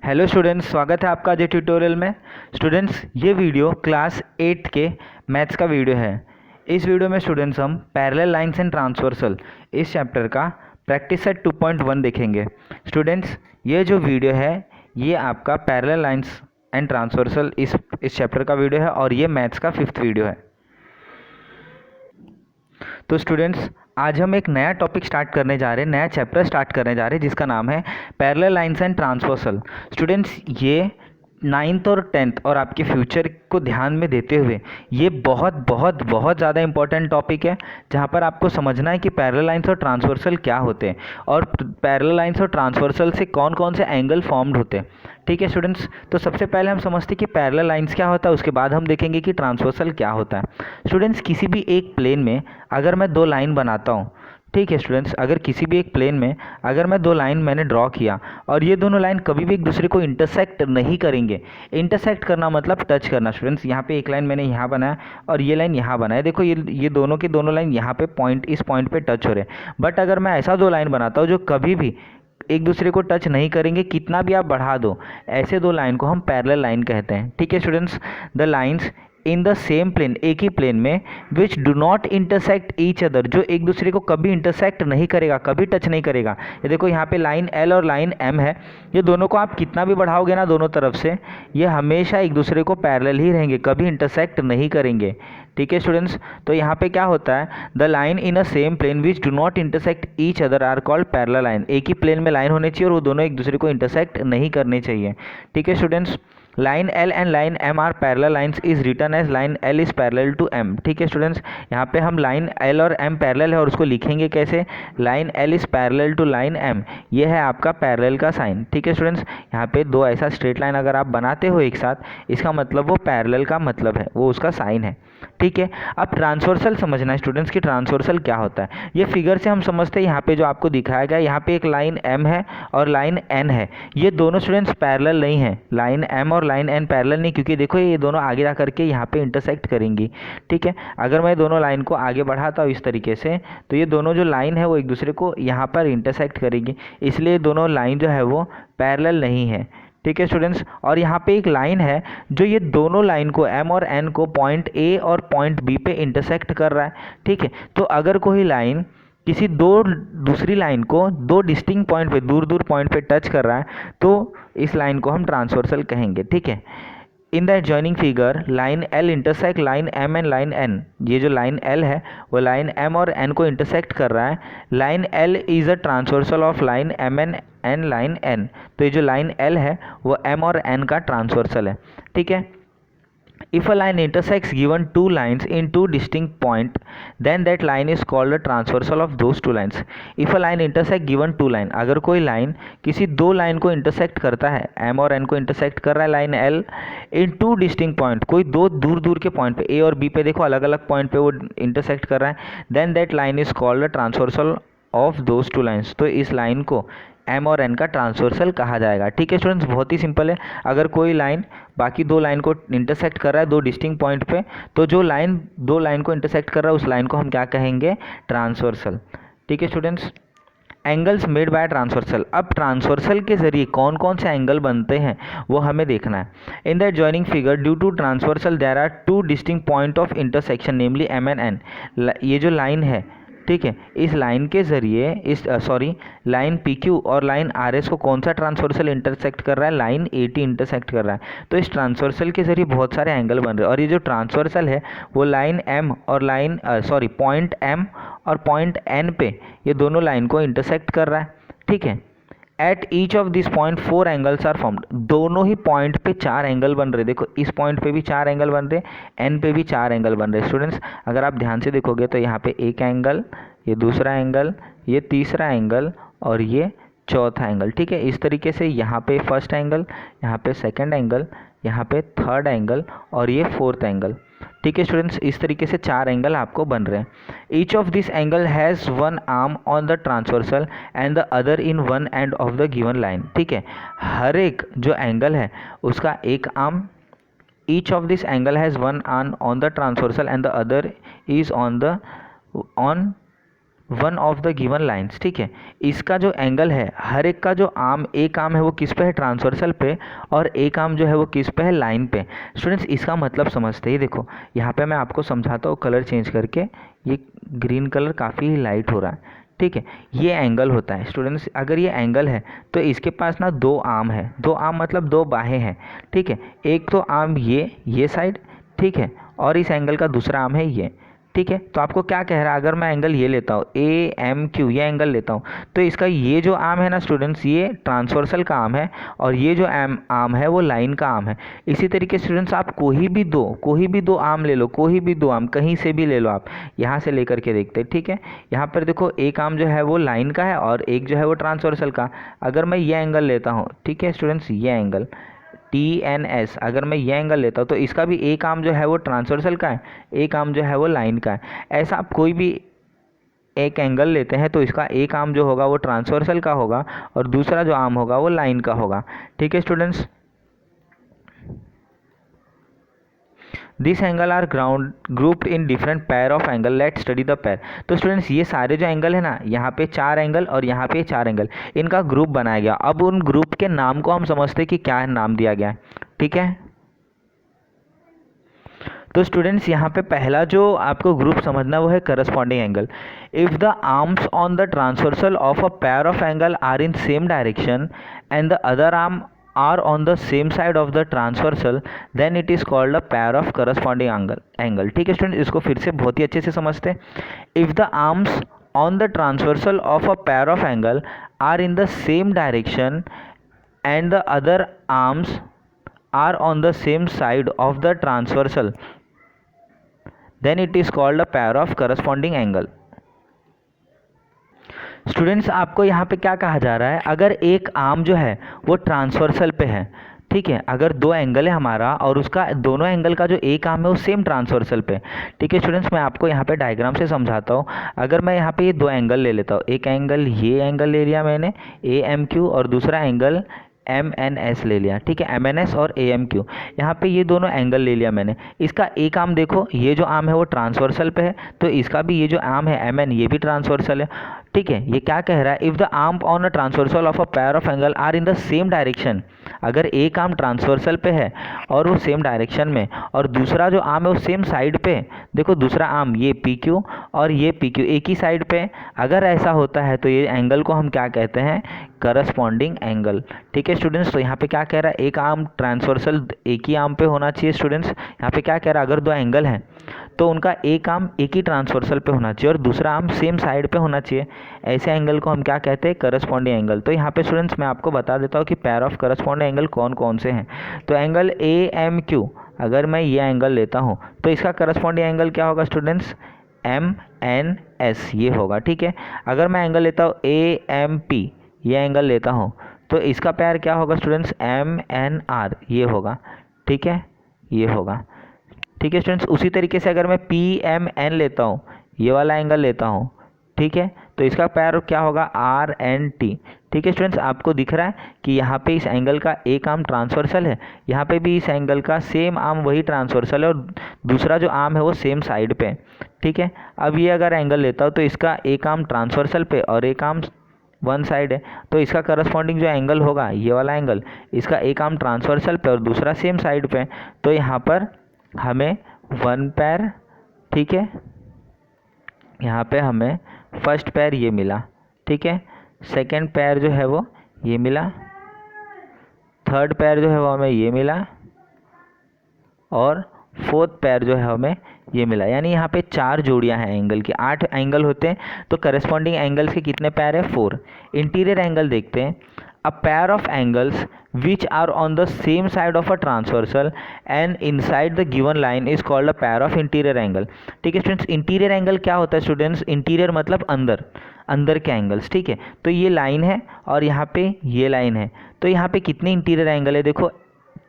Hello students, स्वागत है आपका आज ट्यूटोरियल में। स्टूडेंट्स, ये वीडियो क्लास 8 के मैथ्स का वीडियो है। इस वीडियो में स्टूडेंट्स हम पैरेलल लाइंस एंड ट्रांसवर्सल इस चैप्टर का प्रैक्टिस सेट 2.1 देखेंगे। स्टूडेंट्स, ये जो वीडियो है ये आपका पैरेलल लाइंस एंड ट्रांसवर्सल इस चैप्टर का वीडियो है और ये मैथ्स का 5th वीडियो है। तो स्टूडेंट्स, आज हम एक नया टॉपिक स्टार्ट करने जा रहे हैं, नया चैप्टर स्टार्ट करने जा रहे हैं जिसका नाम है parallel lines and transversal. Students, ये 9th और 10th और आपके फ्यूचर को ध्यान में देते हुए ये बहुत बहुत बहुत ज़्यादा इंपॉर्टेंट टॉपिक है, जहाँ पर आपको समझना है कि पैरेलल लाइंस और ट्रांसवर्सल क्या होते हैं और पैरेलल लाइंस और ट्रांसवर्सल से कौन कौन से एंगल फॉर्म्ड होते हैं। ठीक है स्टूडेंट्स, तो सबसे पहले हम समझते हैं कि पैरेलल लाइंस क्या होता है, उसके बाद हम देखेंगे कि ट्रांसवर्सल क्या होता है। स्टूडेंट्स, किसी भी एक प्लेन में अगर मैं दो लाइन बनाता हूँ, ठीक है स्टूडेंट्स, अगर किसी भी एक प्लेन में अगर मैं दो लाइन मैंने ड्रॉ किया और ये दोनों लाइन कभी भी एक दूसरे को इंटरसेक्ट नहीं करेंगे। इंटरसेक्ट करना मतलब टच करना। स्टूडेंट्स, यहाँ पे एक लाइन मैंने यहाँ बनाया और ये लाइन यहाँ बनाया, देखो ये दोनों के दोनों लाइन यहाँ पे इस पॉइंट पे टच हो रहे हैं। बट अगर मैं ऐसा दो लाइन बनाता हूँ जो कभी भी एक दूसरे को टच नहीं करेंगे, कितना भी आप बढ़ा दो, ऐसे दो लाइन को हम पैरेलल लाइन कहते हैं। ठीक है students, the lines in the same plane, एक ही प्लेन में, which do not intersect each other, जो एक दूसरे को कभी इंटरसेक्ट नहीं करेगा, कभी टच नहीं करेगा। ये देखो यहाँ पे लाइन एल और लाइन एम है, ये दोनों को आप कितना भी बढ़ाओगे ना दोनों तरफ से, ये हमेशा एक दूसरे को पैरेलल ही रहेंगे, कभी इंटरसेक्ट नहीं करेंगे। ठीक है स्टूडेंट्स, तो यहाँ पे क्या होता है, the line in a same plane which do not intersect each other are called parallel line. एक ही प्लेन में लाइन होनी चाहिए और वो दोनों एक दूसरे को इंटरसेक्ट नहीं करने चाहिए। ठीक है students, line L and line M are parallel lines is written as line L is parallel to M. ठीक है स्टूडेंट्स, यहाँ पे हम लाइन एल और एम पैरेलल है और उसको लिखेंगे कैसे, line L is parallel to line M. ये है आपका पैरेलल का साइन। ठीक है स्टूडेंट्स, यहाँ पे दो ऐसा स्ट्रेट लाइन अगर आप बनाते हो एक साथ, इसका मतलब वो पैरेलल का मतलब है, वो उसका साइन है। ठीक है, अब ट्रांसवर्सल समझना है स्टूडेंट्स कि ट्रांसवर्सल क्या होता है। ये फिगर से हम समझते हैं, यहाँ पे जो आपको दिखाया गया, यहाँ पे एक लाइन एम है और लाइन एन है, ये दोनों स्टूडेंट्स पैरेलल नहीं है। लाइन एम और लाइन एन पैरेलल नहीं, क्योंकि देखो ये दोनों आगे जा करके यहाँ पे इंटरसेक्ट करेंगी। ठीक है, अगर मैं दोनों लाइन को आगे बढ़ाता हूँ इस तरीके से, तो ये दोनों जो लाइन है वो एक दूसरे को यहाँ पर इंटरसेक्ट करेगी, इसलिए दोनों लाइन जो है वो पैरेलल नहीं है। ठीक है स्टूडेंट्स, और यहाँ पे एक लाइन है जो ये दोनों लाइन को एम और एन को पॉइंट ए और पॉइंट बी पे इंटरसेक्ट कर रहा है। ठीक है, तो अगर कोई लाइन किसी दूसरी लाइन को दो डिस्टिंक्ट पॉइंट पे, दूर दूर पॉइंट पे टच कर रहा है, तो इस लाइन को हम ट्रांसवर्सल कहेंगे। ठीक है, in the adjoining figure line L intersect line M and line N. ये जो लाइन एल है वो लाइन एम और एन को इंटरसेक्ट कर रहा है। Line L is a transversal of line M and line N. तो ये जो लाइन एल है वो एम और एन का ट्रांसवर्सल है। ठीक है, if a line intersects given two lines in two distinct point, then that line is called a transversal of those two lines. If a line intersect given two line, अगर कोई line किसी दो line को intersect करता है, m और n को intersect कर रहा है line l in to distinct point, कोई दो दूर दूर के पॉइंट पे, a और b पे देखो अलग अलग पॉइंट पे वो इंटरसेक्ट कर रहा है, then that line is called a transversal of those two lines. तो इस लाइन को एम और एन का ट्रांसवर्सल कहा जाएगा। ठीक है स्टूडेंट्स, बहुत ही सिंपल है। अगर कोई लाइन बाकी दो लाइन को इंटरसेक्ट कर रहा है दो डिस्टिंक्ट पॉइंट पे, तो जो लाइन दो लाइन को इंटरसेक्ट कर रहा है उस लाइन को हम क्या कहेंगे, ट्रांसवर्सल। ठीक है students, angles made by transversal. अब ट्रांसवर्सल के जरिए कौन कौन से एंगल बनते हैं वो हमें देखना है। In the joining figure due to transversal there are two distinct point of intersection namely M and N. ये जो लाइन है, ठीक है, इस लाइन के जरिए लाइन पी क्यू और लाइन आर एस को कौन सा ट्रांसवर्सल इंटरसेक्ट कर रहा है, लाइन ए टी इंटरसेक्ट कर रहा है। तो इस ट्रांसवर्सल के जरिए बहुत सारे एंगल बन रहे हैं और ये जो ट्रांसवर्सल है वो लाइन एम और पॉइंट एम और पॉइंट एन पे ये दोनों लाइन को इंटरसेक्ट कर रहा है। ठीक है, at each of this point 4 angles are formed. दोनों ही पॉइंट पे 4 एंगल बन रहे। देखो इस पॉइंट पे भी 4 एंगल बन रहे, एन पे भी 4 एंगल बन रहे। स्टूडेंट्स, अगर आप ध्यान से देखोगे तो यहाँ पे एक एंगल, ये दूसरा एंगल, ये तीसरा एंगल और ये चौथा एंगल। ठीक है, इस तरीके से यहाँ पे फर्स्ट एंगल, यहाँ पे सेकंड एंगल, यहाँ पे थर्ड एंगल और ये फोर्थ एंगल। ठीक है स्टूडेंट्स, इस तरीके से 4 एंगल आपको बन रहे हैं। Each of this angle has one arm on the transversal and the other in one end of the given line. ठीक है, हर एक जो एंगल है उसका एक arm, each of this angle has one arm on the transversal and the other is on one of the given lines, ठीक है। इसका जो एंगल है, हर एक का जो आर्म, एक आर्म है वो किस पे है, ट्रांसवर्सल पे, और एक आर्म जो है वो किस पे है, लाइन पे। स्टूडेंट्स इसका मतलब समझते ही देखो, यहाँ पे मैं आपको समझाता हूँ कलर चेंज करके। ये ग्रीन कलर काफ़ी लाइट हो रहा है, ठीक है। ये एंगल होता है स्टूडेंट्स। अगर ये एंगल है तो इसके पास ना दो आर्म है, दो आर्म मतलब दो बाहें हैं, ठीक है। एक तो आर्म ये साइड, ठीक है, और इस एंगल का दूसरा आर्म है ये, ठीक है। तो आपको क्या कह रहा है, अगर मैं एंगल ये लेता हूँ AMQ, ये एंगल लेता हूँ, तो इसका ये जो आर्म है ना स्टूडेंट्स, ये ट्रांसवर्सल का आर्म है, और ये जो आर्म है वो लाइन का आर्म है। इसी तरीके स्टूडेंट्स आप कोई भी दो आर्म ले लो, कोई भी दो आर्म कहीं से भी ले लो, आप यहाँ से लेकर के देखते हैं, ठीक है। यहाँ पर देखो एक आर्म जो है वो लाइन का है और एक जो है वो ट्रांसवर्सल का। अगर मैं ये एंगल लेता हूँ, ठीक है स्टूडेंट्स, ये एंगल TNS, अगर मैं ये एंगल लेता हूँ तो इसका भी एक आर्म जो है वो ट्रांसवर्सल का है, एक आर्म जो है वो लाइन का है। ऐसा आप कोई भी एक एंगल लेते हैं तो इसका एक आर्म जो होगा वो ट्रांसवर्सल का होगा और दूसरा जो आर्म होगा वो लाइन का होगा, ठीक है students. This angle are grouped in different pair of angle, let study the pair. तो स्टूडेंट्स ये सारे जो एंगल है ना, यहाँ पे 4 एंगल और यहाँ पे 4 एंगल, इनका ग्रुप बनाया गया। अब उन ग्रुप के नाम को हम समझते हैं कि क्या नाम दिया गया है, ठीक है। तो स्टूडेंट्स यहाँ पे पहला जो आपको ग्रुप समझना वो है corresponding angle. If the arms on the transversal of a pair of angle are in same direction and the other arm are on the same side of the transversal, then it is called a pair of corresponding angle, ठीक है student. इसको फिर से बहुत ही अच्छे से समझते हैं। if the arms on the transversal of a pair of angle are in the same direction and the other arms are on the same side of the transversal, then it is called a pair of corresponding angle। Students आपको यहाँ पे क्या कहा जा रहा है, अगर एक आर्म जो है वो ट्रांसवर्सल पे है, ठीक है, अगर दो एंगल है हमारा और उसका दोनों एंगल का जो एक आर्म है वो सेम ट्रांसवर्सल पे, ठीक है स्टूडेंट्स। मैं आपको यहाँ पे डायग्राम से समझाता हूँ। अगर मैं यहाँ पे ये दो एंगल ले लेता हूँ, एक एंगल ये एंगल ले लिया मैंने AMQ और दूसरा एंगल MNS ले लिया, ठीक है, MNS और AMQ, यहाँ पे ये दोनों एंगल ले लिया मैंने। इसका एक आर्म देखो, ये जो आर्म है वो ट्रांसवर्सल पे है, तो इसका भी ये जो आर्म है MN, ये भी ट्रांसवर्सल है, ठीक है। ये क्या कह रहा है, if the arm on a transversal of a pair of angle are in the same direction, अगर एक आर्म ट्रांसवर्सल पे है और वो सेम डायरेक्शन में, और दूसरा जो आर्म है वो सेम साइड पे, देखो दूसरा आर्म ये PQ और ये PQ एक ही साइड पे, अगर ऐसा होता है तो ये एंगल को हम क्या कहते हैं, करस्पॉन्डिंग एंगल, ठीक है स्टूडेंट्स। तो यहाँ पे क्या कह रहा है, एक आर्म ट्रांसवर्सल एक ही आर्म पे होना चाहिए स्टूडेंट्स। यहाँ पे क्या कह रहा है, अगर दो एंगल हैं तो उनका एक आर्म एक ही ट्रांसवर्सल पे होना चाहिए और दूसरा आर्म सेम साइड पे होना चाहिए। ऐसे एंगल को हम क्या कहते हैं, करस्पॉन्डिंग एंगल। तो यहाँ पे स्टूडेंट्स मैं आपको बता देता हूँ कि पेयर ऑफ करस्पॉन्डिंग एंगल कौन कौन से हैं। तो एंगल AMQ, अगर मैं ये एंगल लेता हूँ तो इसका करस्पॉन्डिंग एंगल क्या होगा स्टूडेंट्स, MNS, ये होगा, ठीक है। अगर मैं एंगल लेता हूँ AMP, ये एंगल लेता हूँ तो इसका पेयर क्या होगा स्टूडेंट्स, MNR, ये होगा, ठीक है, ये होगा, ठीक है स्टूडेंट्स। उसी तरीके से अगर मैं PMN लेता हूँ, ये वाला एंगल लेता हूँ, ठीक है, तो इसका पेयर क्या होगा, RNT, ठीक है स्टूडेंट्स। आपको दिख रहा है कि यहाँ पे इस एंगल का एक आर्म ट्रांसवर्सल है, यहाँ पे भी इस एंगल का सेम आर्म वही ट्रांसवर्सल है और दूसरा जो आर्म है वो सेम साइड पे, ठीक है। अब ये अगर एंगल लेता हूँ तो इसका एक आर्म ट्रांसवर्सल पे और एक आर्म वन साइड है, तो इसका करस्पॉन्डिंग जो एंगल होगा ये वाला एंगल, इसका एक आर्म ट्रांसवर्सल पे और दूसरा सेम साइड पे, तो यहाँ पर हमें वन पैर, ठीक है, यहाँ पे हमें फर्स्ट पैर ये मिला, ठीक है, सेकंड पैर जो है वो ये मिला, थर्ड पैर जो है वो हमें ये मिला और फोर्थ पैर जो है हमें ये मिला। यानी यहाँ पे 4 जोड़ियाँ हैं एंगल की, 8 एंगल होते हैं, तो करस्पॉन्डिंग एंगल्स के कितने पैर है, 4। इंटीरियर एंगल देखते हैं, अ pair of angles which are on the same side of a transversal and inside the given line is called a pair of interior angle, ठीक है स्टूडेंट्स। इंटीरियर एंगल क्या होता है स्टूडेंट्स, इंटीरियर मतलब अंदर, अंदर के एंगल्स, ठीक है। तो ये लाइन है और यहाँ पे ये लाइन है, तो यहाँ पे कितने इंटीरियर एंगल है, देखो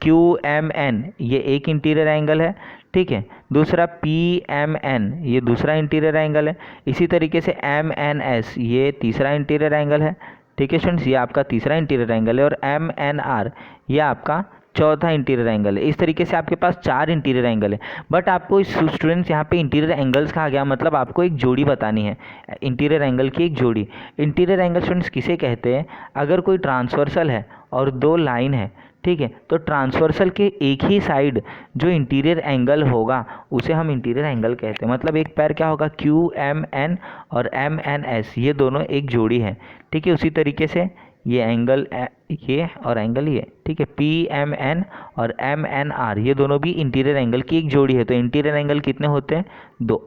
QMN ये एक इंटीरियर एंगल है, ठीक है, दूसरा PMN ये दूसरा इंटीरियर एंगल है, इसी तरीके से MNS ये तीसरा इंटीरियर एंगल है, ठीक है स्टूडेंट्स, ये आपका तीसरा इंटीरियर एंगल है, और MNR ये आपका चौथा इंटीरियर एंगल है। इस तरीके से आपके पास 4 इंटीरियर एंगल है। बट आपको स्टूडेंट्स यहाँ पे इंटीरियर एंगल्स कहा गया, मतलब आपको एक जोड़ी बतानी है, इंटीरियर एंगल की एक जोड़ी। इंटीरियर एंगल स्टूडेंट्स किसे कहते हैं? अगर कोई ट्रांसवर्सल है और 2 लाइन है, ठीक है, तो ट्रांसवर्सल के एक ही साइड जो इंटीरियर एंगल होगा उसे हम इंटीरियर एंगल कहते हैं। मतलब एक पैर क्या होगा, QMN और MNS, ये दोनों एक जोड़ी है, ठीक है। उसी तरीके से ये एंगल ये और एंगल ये, ठीक है, PMN और MNR, ये दोनों भी इंटीरियर एंगल की एक जोड़ी है। तो इंटीरियर एंगल कितने होते हैं? 2,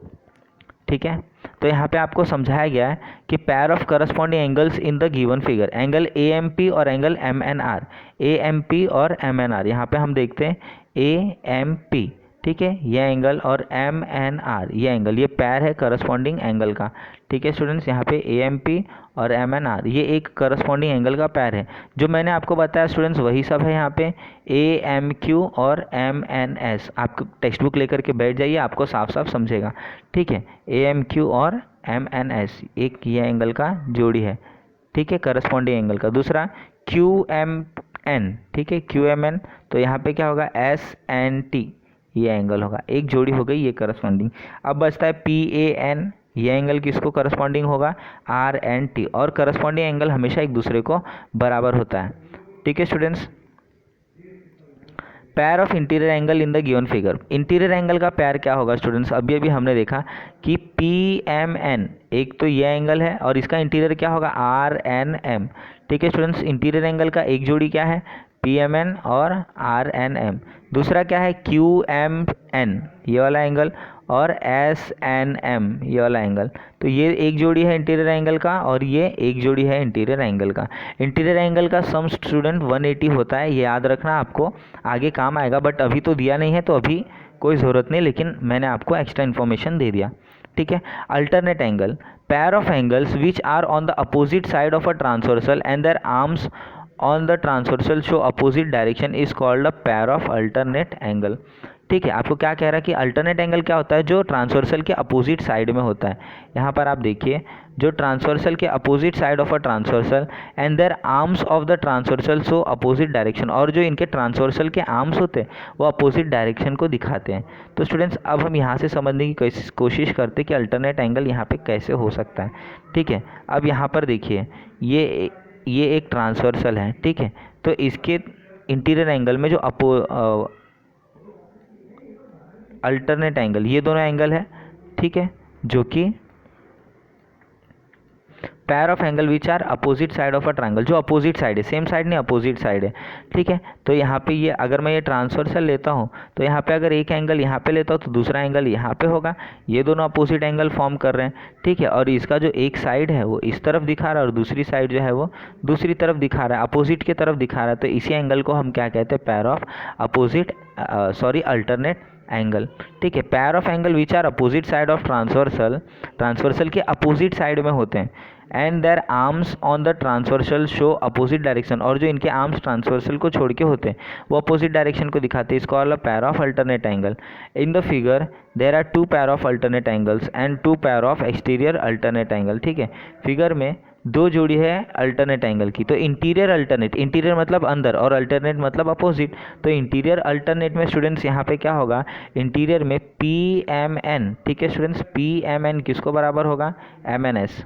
ठीक है। तो यहाँ पे आपको समझाया गया है कि pair of corresponding angles in the given figure, angle AMP और एंगल MNR, AMP और MNR, यहाँ पे हम देखते हैं AMP, ठीक है, ये एंगल, और MNR ये एंगल, ये पैर है करस्पॉन्डिंग एंगल का, ठीक है स्टूडेंट्स। यहाँ पे AMP और MNR ये एक करस्पॉन्डिंग एंगल का पैर है। जो मैंने आपको बताया स्टूडेंट्स वही सब है यहाँ पे, AMQ और MNS। आप टेक्स्ट बुक लेकर के बैठ जाइए, आपको साफ साफ समझेगा, ठीक है। AMQ और MNS एक ये एंगल का जोड़ी है, ठीक है, करस्पॉन्डिंग एंगल का। दूसरा QMN, ठीक है, QMN, तो यहाँ पे क्या होगा, SNT ये एंगल होगा, एक जोड़ी हो गई ये करस्पॉन्डिंग। अब बचता है PAN, ये एंगल किसको करस्पॉन्डिंग होगा, RNT, और करस्पॉन्डिंग एंगल हमेशा एक दूसरे को बराबर होता है, ठीक है students. Pair of interior angle in the given figure, interior angle का पैर क्या होगा स्टूडेंट्स? अभी अभी हमने देखा कि PMN, एक तो ये एंगल है और इसका इंटीरियर क्या होगा, RNM, ठीक है स्टूडेंट्स। इंटीरियर एंगल का एक जोड़ी क्या है, PMN और RNM। दूसरा क्या है, QMN ये वाला एंगल, और SNM ये वाला एंगल। तो ये एक जोड़ी है इंटीरियर एंगल का और ये एक जोड़ी है इंटीरियर एंगल का। इंटीरियर एंगल का सम स्टूडेंट 180 होता है, ये याद रखना, आपको आगे काम आएगा। बट अभी तो दिया नहीं है तो अभी कोई ज़रूरत नहीं, लेकिन मैंने आपको एक्स्ट्रा इन्फॉर्मेशन दे दिया, ठीक है। Alternate angle, pair of angles which are on the opposite side of a transversal and their arms on the transversal show opposite direction is called a pair of alternate angle, ठीक है। आपको क्या कह रहा है कि अल्टरनेट एंगल क्या होता है, जो ट्रांसवर्सल के अपोजिट साइड में होता है। यहाँ पर आप देखिए, जो ट्रांसवर्सल के opposite side of a transversal and their arms of the transversal so opposite direction, और जो इनके ट्रांसवर्सल के आर्म्स होते हैं वो अपोजिट डायरेक्शन को दिखाते हैं। तो स्टूडेंट्स अब हम यहाँ से समझने की कोशिश करते हैं कि अल्टरनेट एंगल यहाँ पे कैसे हो सकता है, ठीक है। अब यहाँ पर देखिए, ये एक ट्रांसवर्सल है, ठीक है, तो इसके इंटीरियर एंगल में जो अल्टरनेट एंगल, ये दोनों एंगल है, ठीक है, जो कि pair of angle which are opposite side of a triangle, जो अपोजिट साइड है, सेम साइड नहीं, अपोजिट साइड है, ठीक है। तो यहाँ पे ये अगर मैं ये ट्रांसवर्सल लेता हूँ तो यहाँ पे अगर एक एंगल यहाँ पे लेता हूँ तो दूसरा एंगल यहाँ पे होगा, ये दोनों अपोजिट एंगल फॉर्म कर रहे हैं, ठीक है। और इसका जो एक साइड है वो इस तरफ दिखा रहा है और दूसरी साइड जो है वो दूसरी तरफ दिखा रहा है, अपोजिट की तरफ दिखा रहा है। तो इसी एंगल को हम क्या कहते हैं, पैर ऑफ अल्टरनेट एंगल, ठीक है। Pair of angle which are opposite side of transversal के अपोजिट साइड में होते हैं and their arms on the transversal show opposite direction, और जो इनके आर्म्स ट्रांसवर्सल को छोड़ के होते हैं वो अपोजिट डायरेक्शन को दिखाते हैं, इसको all a pair of alternate angle. In the figure there are 2 pair of alternate angles and 2 pair of exterior alternate angle, ठीक है। फिगर में 2 जोड़ी है अल्टरनेट एंगल की। तो इंटीरियर अल्टरनेट, इंटीरियर मतलब अंदर और अल्टरनेट मतलब अपोजिट। तो इंटीरियर अल्टरनेट में स्टूडेंट्स यहाँ पे क्या होगा, इंटीरियर में PMN, ठीक है स्टूडेंट्स, PMN किसको बराबर होगा, MNS,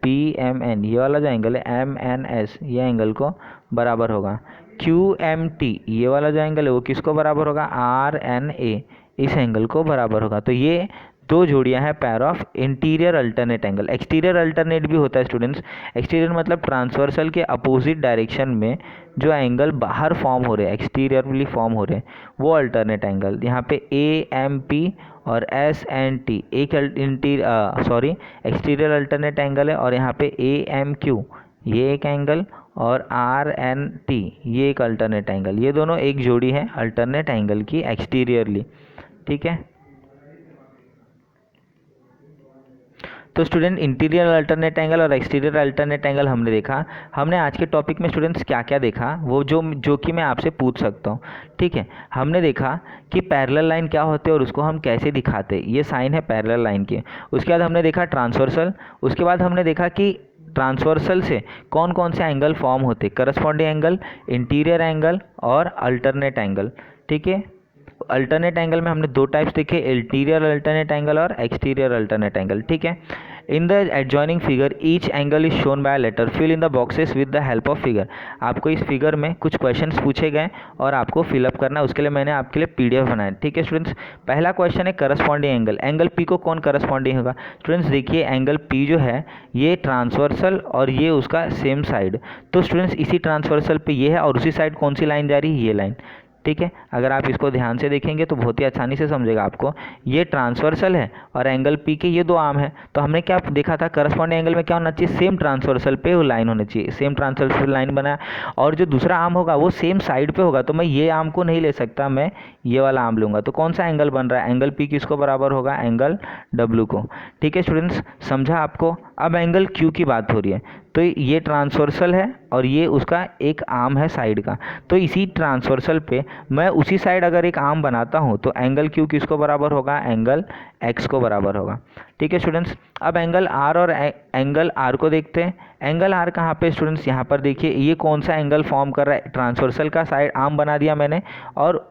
PMN ये वाला जो एंगल है MNS ये एंगल को बराबर होगा। QMT ये वाला जो एंगल है वो किसको बराबर होगा, RNA इस एंगल को बराबर होगा। तो ये 2 जोड़ियां हैं pair of interior alternate angle. Exterior alternate भी होता है स्टूडेंट्स, एक्सटीरियर मतलब ट्रांसवर्सल के अपोजिट डायरेक्शन में जो एंगल बाहर फॉर्म हो रहे हैं, एक्सटीरियरली फॉर्म हो रहे हैं, वो अल्टरनेट एंगल। यहाँ पे AMP और SNT एक एक्सटीरियर अल्टरनेट एंगल है, और यहाँ पे AMQ ये एक एंगल और RNT ये एक अल्टरनेट एंगल, ये दोनों एक जोड़ी है अल्टरनेट एंगल की एक्सटीरियरली, ठीक है। तो स्टूडेंट इंटीरियर अल्टरनेट एंगल और एक्सटीरियर अल्टरनेट एंगल हमने देखा। हमने आज के टॉपिक में स्टूडेंट्स क्या क्या देखा वो जो कि मैं आपसे पूछ सकता हूँ, ठीक है। हमने देखा कि पैरेलल लाइन क्या होते हैं और उसको हम कैसे दिखाते हैं, ये साइन है पैरेलल लाइन के। उसके बाद हमने देखा ट्रांसवर्सल, उसके बाद हमने देखा कि ट्रांसवर्सल से कौन कौन से एंगल फॉर्म होते, करस्पॉन्डिंग एंगल, इंटीरियर एंगल और अल्टरनेट एंगल। ठीक है, अल्टरनेट एंगल में हमने दो टाइप्स देखे, इंटीरियर अल्टरनेट एंगल और एक्सटीरियर अल्टरनेट एंगल। ठीक है, in the adjoining figure each angle is shown by letter, fill in the boxes with the help of figure. आपको इस फिगर में कुछ क्वेश्चंस पूछे गए और आपको फिलअप करना है, उसके लिए मैंने आपके लिए पीडीएफ बनाया। ठीक है स्टूडेंट्स, पहला क्वेश्चन है करस्पॉन्डिंग एंगल, एंगल पी को कौन करस्पॉन्डिंग होगा। स्टूडेंट्स देखिए, एंगल पी जो है ये ट्रांसवर्सल और ये उसका सेम साइड, तो स्टूडेंट्स इसी ट्रांसवर्सल पे ये है और उसी साइड कौन सी लाइन जा रही है, ये लाइन। ठीक है, अगर आप इसको ध्यान से देखेंगे तो बहुत ही आसानी से समझेगा आपको, ये ट्रांसवर्सल है और एंगल पी के ये दो आर्म है, तो हमने क्या देखा था, करस्पॉन्डिंग एंगल में क्या होना चाहिए, सेम ट्रांसवर्सल पे वो लाइन होनी चाहिए, सेम ट्रांसवर्सल लाइन बनाया और जो दूसरा आर्म होगा वो सेम साइड पे होगा, तो मैं ये आर्म को नहीं ले सकता, मैं ये वाला आर्म लूँगा। तो कौन सा एंगल बन रहा है, एंगल पी किसको बराबर होगा, एंगल डब्ल्यू को। ठीक है स्टूडेंट्स, समझा आपको। अब एंगल क्यू की बात हो रही है, तो ये ट्रांसवर्सल है और ये उसका एक आर्म है साइड का, तो इसी ट्रांसवर्सल पे मैं उसी साइड अगर एक आर्म बनाता हूँ तो एंगल क्यू किसको बराबर होगा, एंगल एक्स को बराबर होगा। ठीक है स्टूडेंट्स, अब एंगल आर और एंगल आर को देखते हैं। एंगल आर कहाँ पे स्टूडेंट्स, यहाँ पर देखिए, ये कौन सा एंगल फॉर्म कर रहा है, ट्रांसवर्सल का साइड आर्म बना दिया मैंने और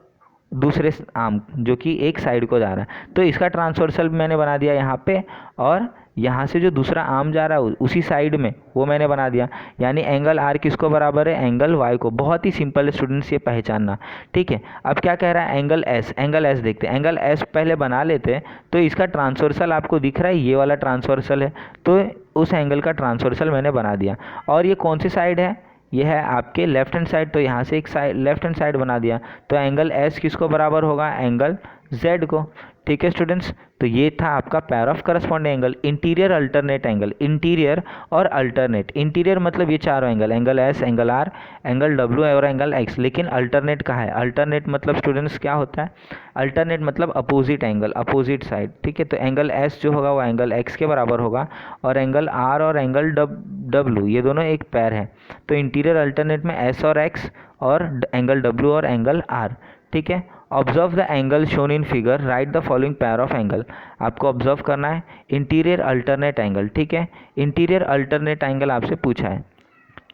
दूसरे आर्म जो कि एक साइड को जा रहा है, तो इसका ट्रांसवर्सल मैंने बना दिया यहाँ पे, और यहाँ से जो दूसरा आर्म जा रहा है उसी साइड में वो मैंने बना दिया, यानी एंगल आर किसको बराबर है, एंगल वाई को। बहुत ही सिंपल है स्टूडेंट्स ये पहचानना। ठीक है, अब क्या कह रहा है, एंगल एस, एंगल एस देखते हैं, एंगल एस पहले बना लेते हैं। तो इसका ट्रांसवर्सल आपको दिख रहा है, ये वाला ट्रांसवर्सल है, तो उस एंगल का ट्रांसवर्सल मैंने बना दिया। और ये कौन सी साइड है, ये है आपके लेफ्ट हैंड साइड, तो यहाँ से एक साइड लेफ्ट हैंड साइड बना दिया, तो एंगल एस किसको बराबर होगा, एंगल जेड को। ठीक है स्टूडेंट्स, तो ये था आपका pair of corresponding angle. Interior alternate angle, interior और अल्टरनेट, इंटीरियर मतलब ये चारों angle, angle S, angle R, angle W और एंगल एक्स। लेकिन अल्टरनेट कहाँ है, अल्टरनेट मतलब स्टूडेंट्स क्या होता है, अल्टरनेट मतलब अपोजिट एंगल, अपोजिट साइड। ठीक है, तो एंगल एस जो होगा वो एंगल एक्स के बराबर होगा और एंगल आर और एंगल डब्ल्यू ये दोनों एक पेयर है, तो इंटीरियर अल्टरनेट में एस और एक्स और एंगल डब्ल्यू और एंगल आर। ठीक है, observe the angle shown in figure, right the following pair of angle. आपको ऑब्जर्व करना है इंटीरियर अल्टरनेट एंगल। ठीक है, इंटीरियर अल्टरनेट एंगल आपसे पूछा है,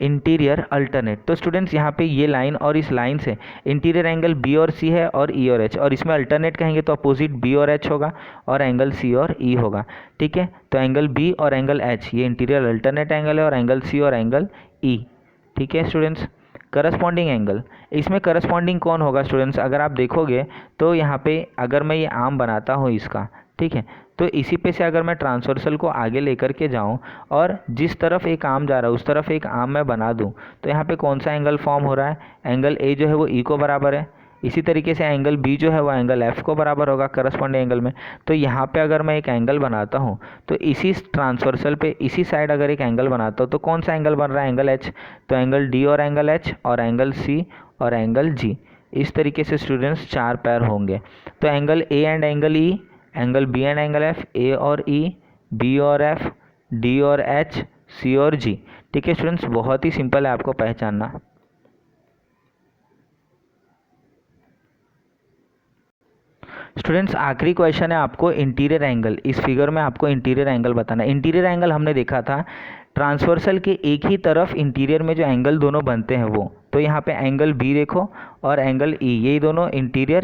इंटीरियर अल्टरनेट, तो स्टूडेंट्स यहाँ पे ये लाइन और इस लाइन से इंटीरियर एंगल बी और सी है और ई और एच, और इसमें अल्टरनेट कहेंगे तो अपोजिट बी और एच होगा और एंगल सी और ई होगा। ठीक है, तो एंगल बी और एंगल एच ये इंटीरियर अल्टरनेट एंगल है और एंगल सी और एंगल ई। ठीक है स्टूडेंट्स, करस्पॉन्डिंग एंगल, इसमें करस्पॉन्डिंग कौन होगा स्टूडेंट्स, अगर आप देखोगे तो यहाँ पे अगर मैं ये आर्म बनाता हूँ इसका, ठीक है, तो इसी पे से अगर मैं ट्रांसवर्सल को आगे लेकर के जाऊँ और जिस तरफ एक आर्म जा रहा है उस तरफ एक आर्म मैं बना दूँ, तो यहाँ पे कौन सा एंगल फॉर्म हो रहा है, एंगल ए जो है वो ई को बराबर है। इसी तरीके से एंगल बी जो है वो एंगल एफ को बराबर होगा करस्पॉन्डिंग एंगल में। तो यहाँ पे अगर मैं एक एंगल बनाता हूँ तो इसी ट्रांसवर्सल पे इसी साइड अगर एक एंगल बनाता हूँ तो कौन सा एंगल बन रहा है, एंगल एच, तो एंगल डी और एंगल एच और एंगल सी और एंगल जी। इस तरीके से स्टूडेंट्स चार पैर होंगे, तो angle A and angle E, angle B and angle F, A और ई, बी और एफ, डी और एच, सी और जी। ठीक है स्टूडेंट्स, बहुत ही सिंपल है आपको पहचानना। स्टूडेंट्स आखिरी क्वेश्चन है आपको इंटीरियर एंगल, इस फिगर में आपको इंटीरियर एंगल बताना है। इंटीरियर एंगल हमने देखा था ट्रांसवर्सल के एक ही तरफ इंटीरियर में जो एंगल दोनों बनते हैं वो, तो यहाँ पे एंगल बी देखो और एंगल ई, ये दोनों इंटीरियर